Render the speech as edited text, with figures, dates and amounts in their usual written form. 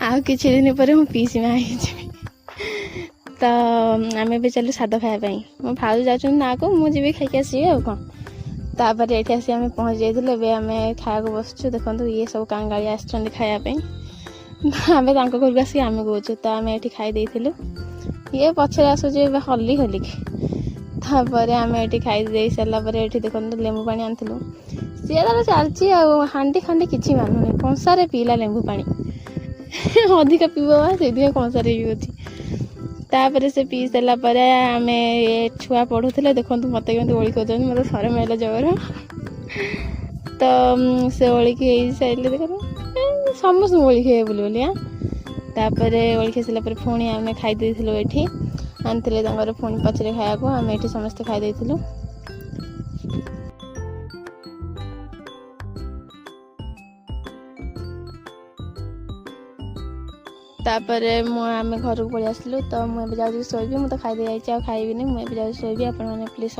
आउ किछि दिन पर मु पीसी माँ तो आम ए चलू सादा खायापी मो भाऊ जाऊँ ना को मुझे खाई आसबि आ कौन तापर ये आसी आम पहुँच जाइए आम खाया बसचु देखो ये सब कांगाली आसपाई आम घर को आसिक आम कौचु तो आम ये खाई ये पचर आसूचे हली हलिकी तापर आम ये खाई सारापर ये देखो लेंबू पानी आनलु सी तार चलती हाँडी खंडी कि मानुनी कंसारे पीला लेंबू पानी अधिक पीब से कंसारे पीऊँगी तापर से पी सारापर आम ये छुआ पढ़ुले देखो मत के ओली कर मत सरम है जबर तो से ओलिकी सारे देखो समस्त ओली खाए बोली हाँ तापर ओली खाई सारापर पुणी आम खाई ये आनते पुणी पचरे खाया आम ये समस्ते खाई तापर आम घर को पलि आसलु तो मुझे जाऊँ शोबी मुझे खाई दे खाइबी मुझे जाऊँ शोबी आप प्लीज